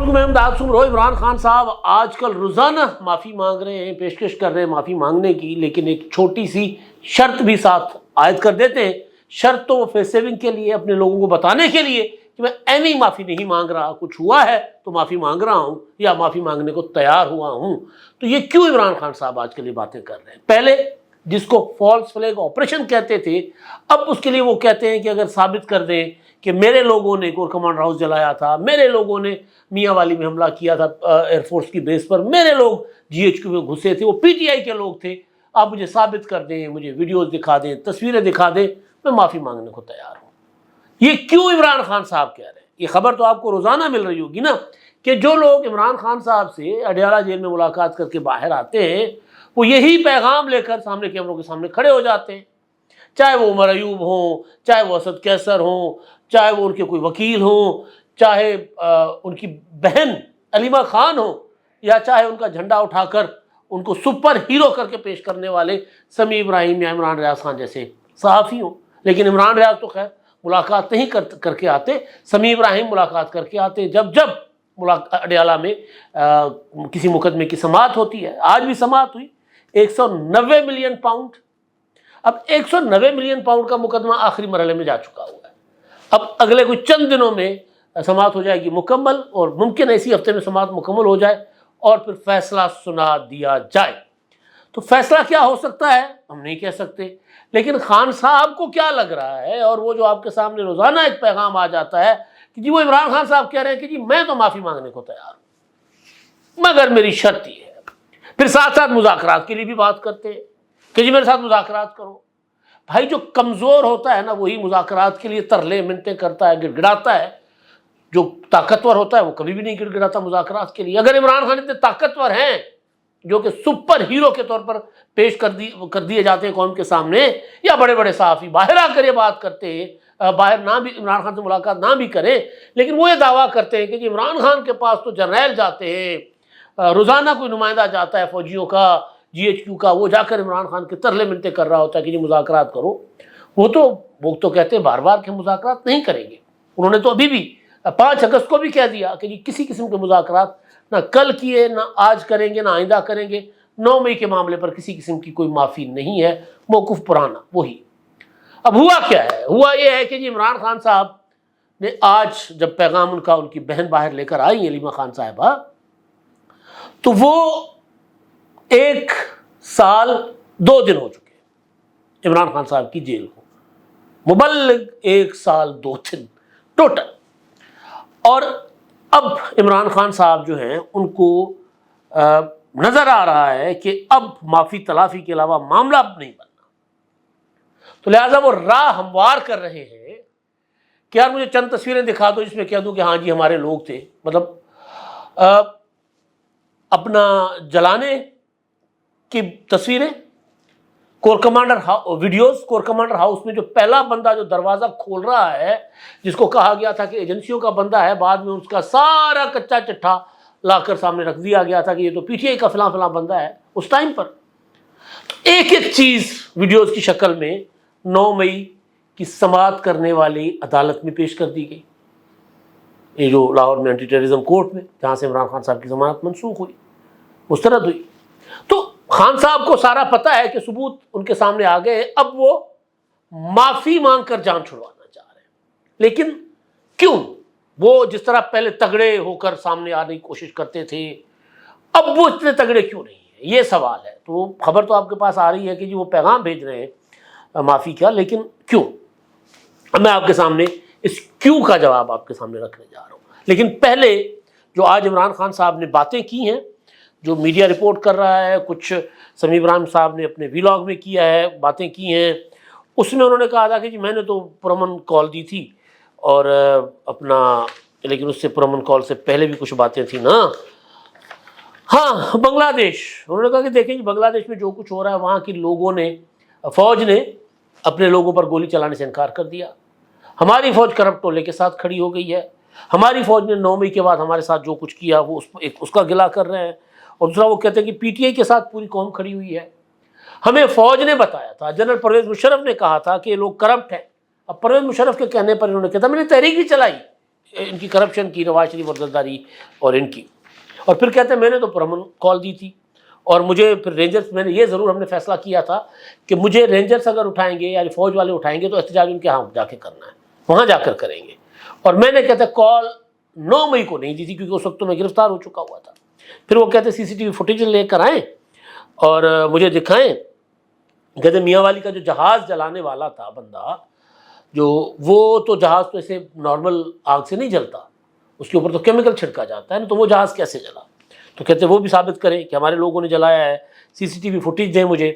میں امداد سن رہے ہو۔ عمران خان صاحب آج کل روزانہ معافی مانگ رہے ہیں، پیشکش کر رہے ہیں معافی مانگنے کی، لیکن ایک چھوٹی سی شرط بھی ساتھ عائد کر دیتے ہیں۔ شرط تو وہ فیس سیونگ کے لیے، اپنے لوگوں کو بتانے کے لیے کہ میں ایویں معافی نہیں مانگ رہا، کچھ ہوا ہے تو معافی مانگ رہا ہوں یا معافی مانگنے کو تیار ہوا ہوں۔ تو یہ کیوں عمران خان صاحب آج کل یہ باتیں کر رہے ہیں؟ پہلے جس کو فالس فلیگ آپریشن کہتے تھے، اب اس کے لیے وہ کہتے ہیں کہ اگر ثابت کر دیں کہ میرے لوگوں نے کور کمانڈر ہاؤس جلایا تھا، میرے لوگوں نے میاں والی میں حملہ کیا تھا ایئر فورس کی بیس پر، میرے لوگ جی ایچ کیو میں گھسے تھے، وہ پی ٹی آئی کے لوگ تھے، آپ مجھے ثابت کر دیں، مجھے ویڈیوز دکھا دیں، تصویریں دکھا دیں، میں معافی مانگنے کو تیار ہوں۔ یہ کیوں عمران خان صاحب کہہ رہے ہیں؟ یہ خبر تو آپ کو روزانہ مل رہی ہوگی نا کہ جو لوگ عمران خان صاحب سے اڈیالہ جیل میں ملاقات کر کے باہر آتے ہیں، وہ یہی پیغام لے کر سامنے کیمروں کے سامنے کھڑے ہو جاتے ہیں، چاہے وہ عمر ایوب ہوں، چاہے وہ اسد کیسر ہوں، چاہے وہ ان کے کوئی وکیل ہوں، چاہے ان کی بہن علیمہ خان ہوں، یا چاہے ان کا جھنڈا اٹھا کر ان کو سپر ہیرو کر کے پیش کرنے والے سمیع ابراہیم یا عمران ریاض خان جیسے صحافی ہوں۔ لیکن عمران ریاض تو خیر ملاقات نہیں کر کے آتے، سمیع ابراہیم ملاقات کر کے آتے جب اڈیالہ میں کسی مقدمے کی سماعت ہوتی ہے۔ آج بھی سماعت ہوئی 190 ملین پاؤنڈ۔ اب 190 ملین پاؤنڈ کا مقدمہ آخری مرحلے میں جا چکا ہوا ہے۔ اب اگلے کچھ چند دنوں میں سماعت ہو جائے گی مکمل، اور ممکن ہے اسی ہفتے میں سماعت مکمل ہو جائے اور پھر فیصلہ سنا دیا جائے۔ تو فیصلہ کیا ہو سکتا ہے ہم نہیں کہہ سکتے، لیکن خان صاحب کو کیا لگ رہا ہے، اور وہ جو آپ کے سامنے روزانہ ایک پیغام آ جاتا ہے کہ جی وہ عمران خان صاحب کہہ رہے ہیں کہ جی میں تو معافی مانگنے کو تیار ہوں مگر میری شرط یہ ہے۔ پھر ساتھ ساتھ مذاکرات کے لیے بھی بات کرتے ہیں کہ جی میرے ساتھ مذاکرات کرو۔ بھائی جو کمزور ہوتا ہے نا وہی مذاکرات کے لیے ترلے منتیں کرتا ہے، گڑ گڑاتا ہے۔ جو طاقتور ہوتا ہے وہ کبھی بھی نہیں گڑ گڑاتا مذاکرات کے لیے۔ اگر عمران خان اتنے طاقتور ہیں جو کہ سپر ہیرو کے طور پر پیش کر دیے جاتے ہیں قوم کے سامنے، یا بڑے بڑے صحافی باہر آ کر یہ بات کرتے ہیں، باہر نہ بھی عمران خان سے ملاقات نہ بھی کریں، لیکن وہ یہ دعویٰ کرتے ہیں کہ جی عمران خان کے پاس تو جرنیل جاتے ہیں، روزانہ کوئی نمائندہ جاتا ہے فوجیوں کا، جی ایچ کیو کا، وہ جا کر عمران خان کے ترلے منتیں کر رہا ہوتا ہے کہ جی مذاکرات کرو۔ وہ تو کہتے ہیں بار بار کہ مذاکرات نہیں کریں گے۔ انہوں نے تو ابھی بھی 5 اگست کو بھی کہہ دیا کہ جی کسی قسم کے مذاکرات نہ کل کیے، نہ آج کریں گے، نہ آئندہ کریں گے۔ 9 مئی کے معاملے پر کسی قسم کی کوئی معافی نہیں ہے، موقف پرانا وہی۔ اب ہوا کیا ہے؟ ہوا یہ ہے کہ جی عمران خان صاحب نے آج جب پیغام ان کی بہن باہر لے کر آئی علیمہ خان صاحبہ، تو وہ 1 سال 2 دن ہو چکے عمران خان صاحب کی جیل کو، مبلغ 1 سال 2 دن ٹوٹل۔ اور اب عمران خان صاحب جو ہیں ان کو نظر آ رہا ہے کہ اب معافی تلافی کے علاوہ معاملہ اب نہیں بننا، تو لہٰذا وہ راہ ہموار کر رہے ہیں کہ یار مجھے چند تصویریں دکھا دو جس میں کہہ دوں کہ ہاں جی ہمارے لوگ تھے۔ مطلب اپنا جلانے کی تصویریں، corps commander videos, corps commander house میں جو پہلا بندہ جو دروازہ کھول رہا ہے، جس کو کہا گیا تھا کہ ایجنسیوں کا بندہ ہے، بعد میں اس کا سارا کچا چٹھا لا کر سامنے رکھ دیا گیا تھا کہ یہ تو پی ٹی آئی کا فلاں فلاں بندہ ہے اس ٹائم پر۔ ایک ایک چیز ویڈیوز کی شکل میں 9 مئی کی سماعت کرنے والی عدالت میں پیش کر دی گئی، یہ جو لاہور میں اینٹی ٹیررزم کورٹ میں، جہاں سے عمران خان صاحب کی ضمانت منسوخ ہوئی، مسترد ہوئی۔ تو خان صاحب کو سارا پتہ ہے کہ ثبوت ان کے سامنے آ گئے ہیں، اب وہ معافی مانگ کر جان چھڑوانا چاہ رہے ہیں۔ لیکن کیوں؟ وہ جس طرح پہلے تگڑے ہو کر سامنے آنے کی کوشش کرتے تھے، اب وہ اتنے تگڑے کیوں نہیں ہیں؟ یہ سوال ہے۔ تو خبر تو آپ کے پاس آ رہی ہے کہ جی وہ پیغام بھیج رہے ہیں معافی کا، لیکن کیوں؟ میں آپ کے سامنے اس کیوں کا جواب آپ کے سامنے رکھنے جا رہا ہوں۔ لیکن پہلے جو آج عمران خان صاحب نے باتیں کی ہیں، جو میڈیا رپورٹ کر رہا ہے، کچھ سمیع ابراہیم صاحب نے اپنے ویلاگ میں کیا ہے، باتیں کی ہیں، اس میں انہوں نے کہا تھا کہ جی میں نے تو پرامن کال دی تھی، اور اپنا لیکن اس سے پرامن کال سے پہلے بھی کچھ باتیں تھیں نا۔ ہاں بنگلہ دیش، انہوں نے کہا کہ دیکھیں جی بنگلہ دیش میں جو کچھ ہو رہا ہے، وہاں کی لوگوں نے، فوج نے اپنے لوگوں پر گولی چلانے سے انکار کر دیا، ہماری فوج کرپٹ ٹولے کے ساتھ کھڑی ہو گئی ہے، ہماری فوج نے 9 مئی کے بعد ہمارے ساتھ جو کچھ کیا وہ اس کا گلہ کر رہے ہیں، اور دوسرا وہ کہتے ہیں کہ پی ٹی آئی کے ساتھ پوری قوم کھڑی ہوئی ہے۔ ہمیں فوج نے بتایا تھا، جنرل پرویز مشرف نے کہا تھا کہ یہ لوگ کرپٹ ہیں۔ اب پرویز مشرف کے کہنے پر انہوں نے کہا تھا میں نے تحریک بھی چلائی، ان کی کرپشن کی، نواز شریف اور زرداری اور ان کی. اور پھر کہتے ہیں میں نے تو پرامن کال دی تھی، اور مجھے پھر رینجرز، میں نے یہ ضرور ہم نے فیصلہ کیا تھا کہ مجھے رینجرز اگر اٹھائیں گے یعنی فوج والے اٹھائیں گے تو احتجاج ان کے ہاں جا کے کرنا ہے، وہاں جا کر کریں گے. اور میں نے کہتے کال 9 مئی کو نہیں دی تھی کیونکہ اس وقت تو میں گرفتار ہو چکا ہوا تھا. پھر وہ کہتے سی سی ٹی وی فوٹیج لے کر آئیں اور مجھے دکھائیں. کہتے میاں والی کا جو جہاز جلانے والا تھا بندہ، جو وہ تو جہاز تو ایسے نارمل آگ سے نہیں جلتا، اس کے اوپر تو کیمیکل چھڑکا جاتا ہے نا، تو وہ جہاز کیسے جلا؟ تو کہتے وہ بھی ثابت کریں کہ ہمارے لوگوں نے جلایا ہے، سی سی ٹی وی فوٹیج دیں مجھے.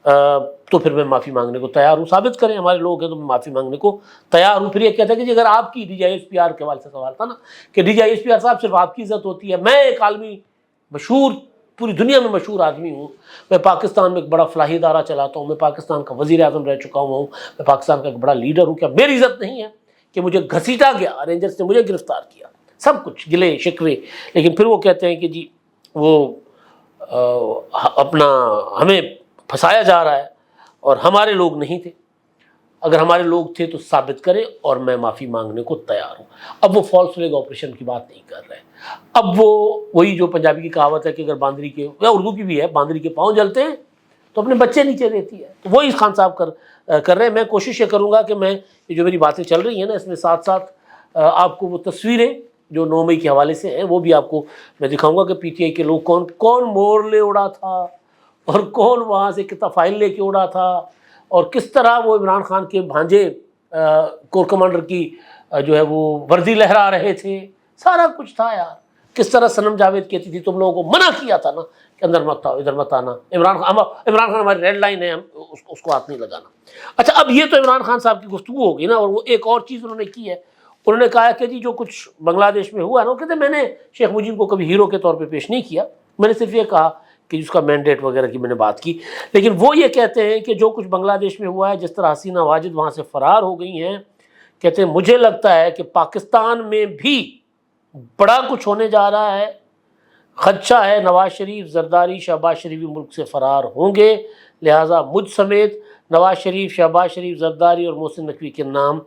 تو پھر میں معافی مانگنے کو تیار ہوں. ثابت کریں ہمارے لوگ ہیں تو میں معافی مانگنے کو تیار ہوں. پھر یہ کہتا ہے کہ جی اگر آپ کی D G I S P R کے حوالے سے سوال تھا نا کہ D G I S P R صاحب صرف آپ کی عزت ہوتی ہے، میں ایک عالمی مشہور، پوری دنیا میں مشہور آدمی ہوں، میں پاکستان میں ایک بڑا فلاحی ادارہ چلاتا ہوں، میں پاکستان کا وزیر اعظم رہ چکا ہوں، میں پاکستان کا ایک بڑا لیڈر ہوں، کیا میری عزت نہیں ہے کہ مجھے گھسیٹا گیا، رینجرز نے مجھے گرفتار کیا، سب کچھ گلے شکوے. لیکن پھر وہ کہتے ہیں کہ جی وہ اپنا ہمیں پھنسایا جا رہا ہے اور ہمارے لوگ نہیں تھے. اگر ہمارے لوگ تھے تو ثابت کرے اور میں معافی مانگنے کو تیار ہوں. اب وہ فالس فلیگ آپریشن کی بات نہیں کر رہے. اب وہی جو پنجابی کی کہاوت ہے کہ اگر باندری کے، یا اردو کی بھی ہے، باندری کے پاؤں جلتے ہیں تو اپنے بچے نیچے دیتی ہے. تو وہی خان صاحب کر رہے ہیں. میں کوشش یہ کروں گا کہ میں یہ جو میری باتیں چل رہی ہیں نا، اس میں ساتھ ساتھ آپ کو وہ تصویریں جو 9 مئی کے حوالے سے ہیں وہ بھی آپ کو میں دکھاؤں گا کہ پی ٹی آئی کے لوگ کون کون مور لے اڑا تھا اور کون وہاں سے کتنا فائل لے کے اڑا تھا، اور کس طرح وہ عمران خان کے بھانجے کور کمانڈر کی جو ہے وہ وردی لہرا رہے تھے. سارا کچھ تھا یار. کس طرح صنم جاوید کہتی تھی تم لوگوں کو منع کیا تھا نا کہ اندر مت آؤ، ادھر مت آنا، عمران خان ہماری ریڈ لائن ہے، اس کو ہاتھ نہیں لگانا. اچھا اب یہ تو عمران خان صاحب کی گفتگو ہوگی نا. اور وہ ایک اور چیز انہوں نے کی ہے، انہوں نے کہا کہ جی جو کچھ بنگلہ دیش میں ہوا ہے نا، وہ کہتے ہیں میں نے شیخ مجیب کو کبھی ہیرو کے طور پہ پیش نہیں کیا، میں نے صرف یہ کہا کہ جس کا مینڈیٹ وغیرہ کی میں نے بات کی. لیکن وہ یہ کہتے ہیں کہ جو کچھ بنگلہ دیش میں ہوا ہے، جس طرح حسینہ واجد وہاں سے فرار ہو گئی ہیں، کہتے ہیں مجھے لگتا ہے کہ پاکستان میں بھی بڑا کچھ ہونے جا رہا ہے. خدشہ ہے نواز شریف، زرداری، شہباز شریف بھی ملک سے فرار ہوں گے، لہٰذا مجھ سمیت نواز شریف، شہباز شریف، زرداری اور محسن نقوی کے نام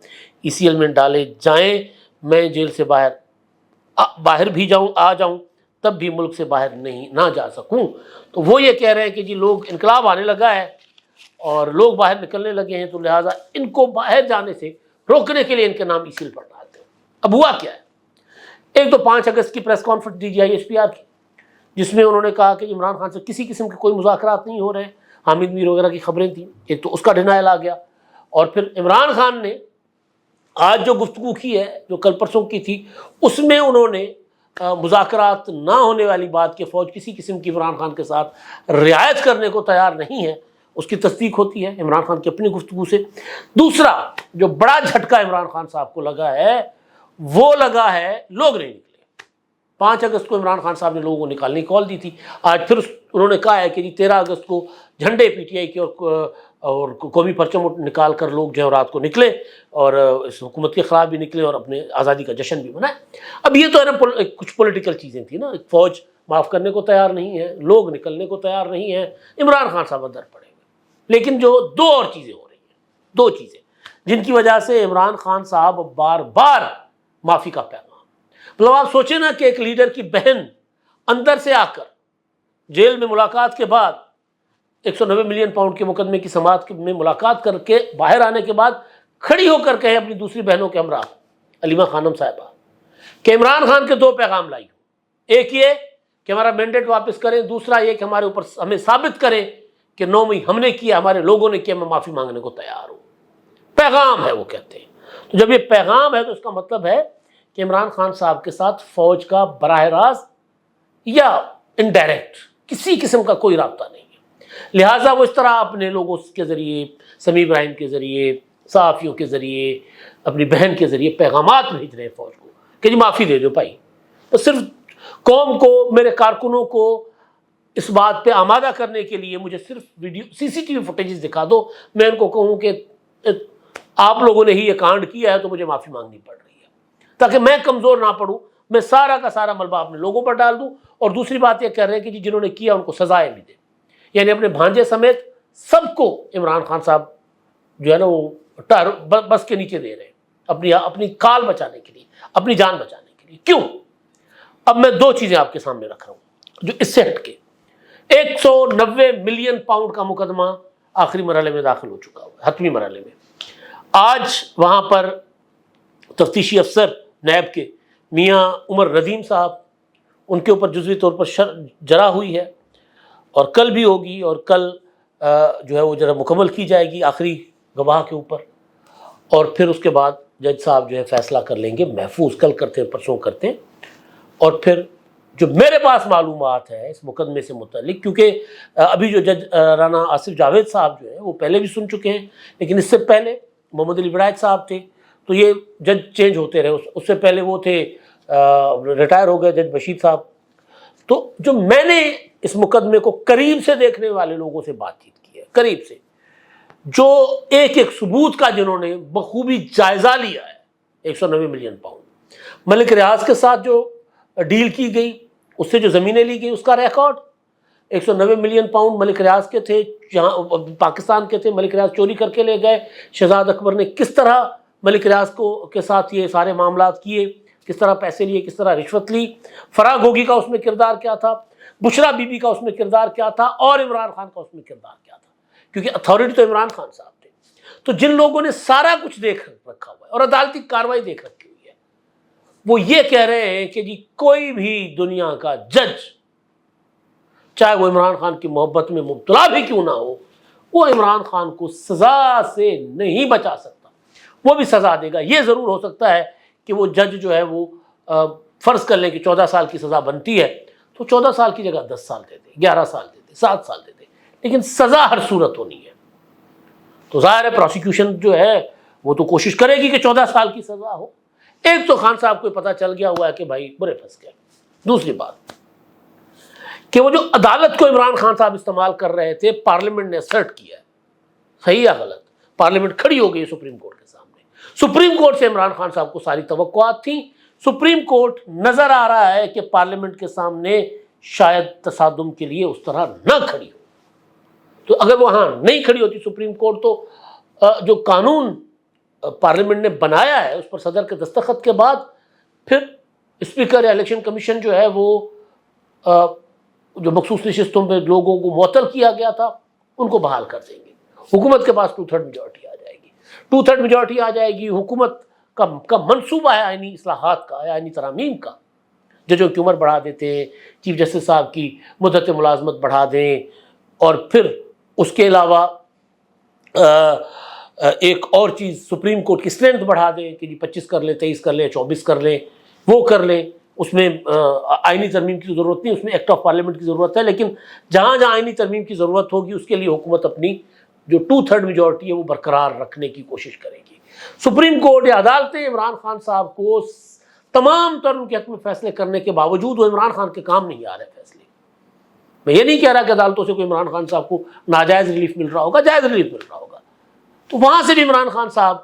ای سی ایل میں ڈالے جائیں. میں جیل سے باہر بھی آ جاؤں تب بھی ملک سے باہر نہ جا سکوں. تو وہ یہ کہہ رہے ہیں کہ جی لوگ، انقلاب آنے لگا ہے اور لوگ باہر نکلنے لگے ہیں، تو لہٰذا ان کو باہر جانے سے روکنے کے لیے ان کے نام ای سی ایل پر ڈالتے ہیں. اب ہوا کیا ہے؟ ایک تو 5 اگست کی press conference D G I S P R کی، جس میں انہوں نے کہا کہ عمران خان سے کسی قسم کے کوئی مذاکرات نہیں ہو رہے. حامد میر وغیرہ کی خبریں تھیں، ایک تو اس کا ڈینائل آ گیا. اور پھر عمران خان نے آج جو گفتگو کی ہے جو کل پرسوں کی تھی، اس میں انہوں نے مذاکرات نہ ہونے والی بات کہ فوج کسی قسم کی عمران خان کے ساتھ رعایت کرنے کو تیار نہیں ہے، اس کی تصدیق ہوتی ہے عمران خان کی اپنی گفتگو سے. دوسرا جو بڑا جھٹکا عمران خان صاحب کو لگا ہے، وہ لگا ہے لوگ نہیں نکلے. 5 اگست کو عمران خان صاحب نے لوگوں کو نکالنے کی کال دی تھی. آج پھر انہوں نے کہا ہے کہ جی 13 اگست کو جھنڈے پی ٹی آئی کے اور قومی پرچم نکال کر لوگ جو رات کو نکلے اور اس حکومت کے خلاف بھی نکلے اور اپنے آزادی کا جشن بھی منائے. اب یہ تو ہے نا کچھ پولیٹیکل چیزیں تھیں نا. فوج معاف کرنے کو تیار نہیں ہے، لوگ نکلنے کو تیار نہیں ہیں، عمران خان صاحب اندر پڑے ہوئے. لیکن جو 2 اور چیزیں ہو رہی ہیں، 2 چیزیں جن کی وجہ سے عمران خان صاحب بار بار معافی کا پیغام. مطلب آپ سوچیں نا کہ ایک لیڈر کی بہن اندر سے آ کر جیل میں ملاقات کے بعد 190 ملین پاؤنڈ کے مقدمے کی سماعت میں ملاقات کر کے باہر آنے کے بعد کھڑی ہو کر کہے اپنی دوسری بہنوں کے ہمراہ علیمہ خانم صاحبہ کہ عمران خان کے 2 پیغام لائی ہوں. ایک یہ کہ ہمارا مینڈیٹ واپس کریں، دوسرا یہ کہ ہمارے اوپر ہمیں ثابت کریں کہ 9 مئی ہم نے کیا، ہمارے لوگوں نے کیا، میں معافی مانگنے کو تیار ہوں. پیغام ہے وہ کہتے ہیں. تو جب یہ پیغام ہے تو اس کا مطلب ہے کہ عمران خان صاحب کے ساتھ فوج کا براہ راست یا انڈائریکٹ کسی قسم کا کوئی رابطہ نہیں ہے. لہٰذا وہ اس طرح اپنے لوگوں کے ذریعے، سمیع ابراہیم کے ذریعے، صحافیوں کے ذریعے، اپنی بہن کے ذریعے پیغامات بھیج رہے ہیں فوج کو کہ جی معافی دے دو بھائی. تو صرف قوم کو، میرے کارکنوں کو اس بات پہ آمادہ کرنے کے لیے مجھے صرف ویڈیو CCTV فوٹیجز دکھا دو، میں ان کو کہوں کہ آپ لوگوں نے ہی یہ کانڈ کیا ہے تو مجھے معافی مانگنی پڑ رہی ہے، تاکہ میں کمزور نہ پڑوں، میں سارا کا سارا ملبہ اپنے لوگوں پر ڈال دوں. اور دوسری بات یہ کہہ رہے ہیں کہ جی جنہوں نے کیا ان کو سزائیں بھی دیں، یعنی اپنے بھانجے سمیت سب کو عمران خان صاحب جو ہے نا وہ بس کے نیچے دے رہے ہیں اپنی کال بچانے کے لیے. اپنی جان بچانے کے لیے. کیوں؟ اب میں دو چیزیں آپ کے سامنے رکھ رہا ہوں جو اس سے ہٹ کے. 190 ملین پاؤنڈ کا مقدمہ آخری مرحلے میں داخل ہو چکا ہوا ہے، حتمی مرحلے میں. آج وہاں پر تفتیشی افسر نیب کے میاں عمر ردیم صاحب، ان کے اوپر جزوی طور پر جرح ہوئی ہے، اور کل بھی ہوگی، اور کل جو ہے وہ جرح مکمل کی جائے گی آخری گواہ کے اوپر، اور پھر اس کے بعد جج صاحب جو ہے فیصلہ کر لیں گے. محفوظ کل کرتے ہیں، پرسوں کرتے ہیں. اور پھر جو میرے پاس معلومات ہے اس مقدمے سے متعلق، کیونکہ ابھی جو جج رانا آصف جاوید صاحب جو ہیں وہ پہلے بھی سن چکے ہیں، لیکن اس سے پہلے محمد علی وڑائچ صاحب تھے، تو یہ جج چینج ہوتے رہے. اس سے پہلے وہ تھے، ریٹائر ہو گئے، جج بشیر صاحب. تو جو میں نے اس مقدمے کو قریب سے دیکھنے والے لوگوں سے بات چیت کی ہے، قریب سے، جو ایک ایک ثبوت کا جنہوں نے بخوبی جائزہ لیا ہے، 190 ملین پاؤنڈ ملک ریاض کے ساتھ جو ڈیل کی گئی، اس سے جو زمینیں لی گئی، اس کا ریکارڈ. 190 ملین پاؤنڈ ملک ریاض کے تھے، جہاں پاکستان کے تھے، ملک ریاض چوری کر کے لے گئے. شہزاد اکبر نے کس طرح ملک ریاض کے ساتھ یہ سارے معاملات کیے، کس طرح پیسے لیے، کس طرح رشوت لی. فرا گوگی کا اس میں کردار کیا تھا، بشرا بی بی کا اس میں کردار کیا تھا، اور عمران خان کا اس میں کردار کیا تھا، کیونکہ اتھارٹی تو عمران خان صاحب تھے. تو جن لوگوں نے سارا کچھ دیکھ رکھا ہوا ہے اور عدالتی کارروائی دیکھ رکھی ہوئی ہے، وہ یہ کہہ رہے ہیں کہ جی کوئی بھی دنیا کا جج، چاہے وہ عمران خان کی محبت میں مبتلا بھی کیوں نہ ہو، وہ عمران خان کو سزا سے نہیں بچا سکتا. وہ بھی سزا دے گا. یہ ضرور ہو سکتا ہے کہ وہ جج جو ہے وہ فرض کر لیں کہ 14 سال کی سزا بنتی ہے تو 14 سال کی جگہ 10 سال دے دے، 11 سال دے دے، 7 سال دے دے، لیکن سزا ہر صورت ہونی ہے. تو ظاہر ہے پروسیکیوشن جو ہے وہ تو کوشش کرے گی کہ 14 سال کی سزا ہو. ایک تو خان صاحب کو پتہ چل گیا ہوا ہے کہ بھائی برے پھنس گئے. دوسری بات کہ وہ جو عدالت کو عمران خان صاحب استعمال کر رہے تھے، پارلیمنٹ نے اسرٹ کیا ہے. صحیح یا غلط؟ پارلیمنٹ کھڑی ہو گئی سپریم کورٹ کے سامنے. سپریم کورٹ سے عمران خان صاحب کو ساری توقعات تھیں. سپریم کورٹ نظر آ رہا ہے کہ پارلیمنٹ کے سامنے شاید تصادم کے لیے اس طرح نہ کھڑی ہو. تو اگر وہاں نہیں کھڑی ہوتی سپریم کورٹ، تو جو قانون پارلیمنٹ نے بنایا ہے اس پر صدر کے دستخط کے بعد پھر اسپیکر یا الیکشن کمیشن جو ہے وہ جو مخصوص نشستوں میں لوگوں کو معطل کیا گیا تھا ان کو بحال کر دیں گے. حکومت کے پاس 2/3 میجورٹی آ جائے گی. 2/3 میجورٹی آ جائے گی. حکومت کا منصوبہ ہے آئینی اصلاحات کا، آئینی ترامیم کا. ججوں کی عمر بڑھا دیتے ہیں، چیف جسٹس صاحب کی مدت ملازمت بڑھا دیں، اور پھر اس کے علاوہ ایک اور چیز سپریم کورٹ کی اسٹرینتھ بڑھا دیں کہ جی 25 کر لیں، 23 کر لیں، 24 کر لیں، وہ کر لیں. اس میں آئینی ترمیم کی ضرورت نہیں، اس میں ایکٹ آف پارلیمنٹ کی ضرورت ہے. لیکن جہاں جہاں آئینی ترمیم کی ضرورت ہوگی اس کے لیے حکومت اپنی جو 2/3 میجورٹی ہے وہ برقرار رکھنے کی کوشش کرے گی. سپریم کورٹ یا عدالتیں عمران خان صاحب کو تمام تر ان کے حق میں فیصلے کرنے کے باوجود وہ عمران خان کے کام نہیں آ رہے فیصلے. میں یہ نہیں کہہ رہا کہ عدالتوں سے کوئی عمران خان صاحب کو ناجائز ریلیف مل رہا ہوگا، جائز ریلیف مل رہا ہوگا. تو وہاں سے بھی عمران خان صاحب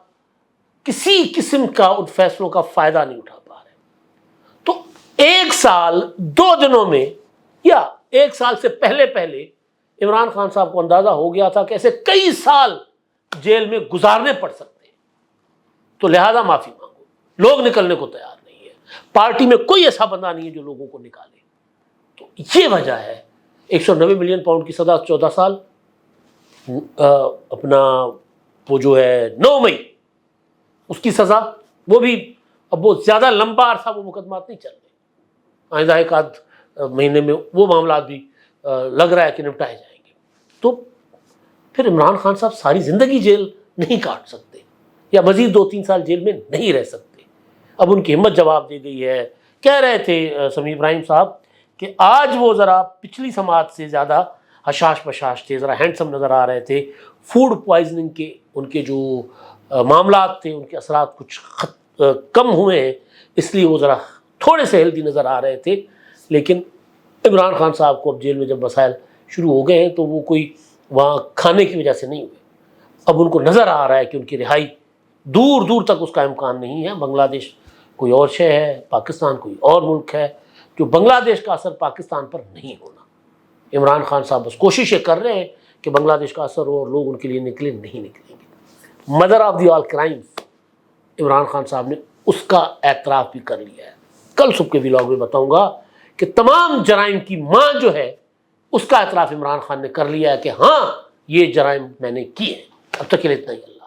کسی قسم کا ان فیصلوں کا فائدہ نہیں اٹھا پا رہے. تو 1 سال 2 دنوں میں یا 1 سال سے پہلے عمران خان صاحب کو اندازہ ہو گیا تھا کہ ایسے کئی سال جیل میں گزارنے پڑ سکتے ہیں، تو لہذا معافی مانگو. لوگ نکلنے کو تیار نہیں ہے. پارٹی میں کوئی ایسا بندہ نہیں ہے جو لوگوں کو نکالے. تو یہ وجہ ہے 190 ملین پاؤنڈ کی سزا 14 سال، اپنا وہ جو ہے 9 مئی اس کی سزا، وہ بھی اب وہ زیادہ لمبا عرصہ وہ مقدمات نہیں چل رہے. آئندہ 1 مہینے میں وہ معاملات بھی لگ رہا ہے کہ نپٹائے جائیں گے. تو پھر عمران خان صاحب ساری زندگی جیل نہیں کاٹ سکتے یا مزید 2-3 سال جیل میں نہیں رہ سکتے. اب ان کی ہمت جواب دے گئی ہے. کہہ رہے تھے سمیع ابراہیم صاحب کہ آج وہ ذرا پچھلی سماعت سے زیادہ حشاش پشاش تھے، ذرا ہینڈسم نظر آ رہے تھے. فوڈ پوائزننگ کے ان کے جو معاملات تھے ان کے اثرات کچھ کم ہوئے ہیں، اس لیے وہ ذرا تھوڑے سے ہیلدی نظر آ رہے تھے. لیکن عمران خان صاحب کو اب جیل میں جب مسائل شروع ہو گئے ہیں تو وہ کوئی وہاں کھانے کی وجہ سے نہیں ہوئے. اب ان کو نظر آ رہا ہے کہ ان کی رہائی دور دور تک اس کا امکان نہیں ہے. بنگلہ دیش کوئی اور شے ہے، پاکستان کوئی اور ملک ہے. جو بنگلہ دیش کا اثر پاکستان پر نہیں ہونا. عمران خان صاحب بس کوششیں کر رہے ہیں کہ بنگلہ دیش کا اثر ہو اور لوگ ان کے لیے نہیں نکلیں گے. Mother of the all crimes Imran Khan صاحب نے اس کا اعتراف بھی کر لیا ہے۔ کل صبح کے ولاگ میں بتاؤں گا کہ تمام جرائم کی ماں جو ہے اس کا اعتراف عمران خان نے کر لیا ہے کہ ہاں یہ جرائم میں نے کیے ہیں۔ اب تک کے لیے اتنا ہی۔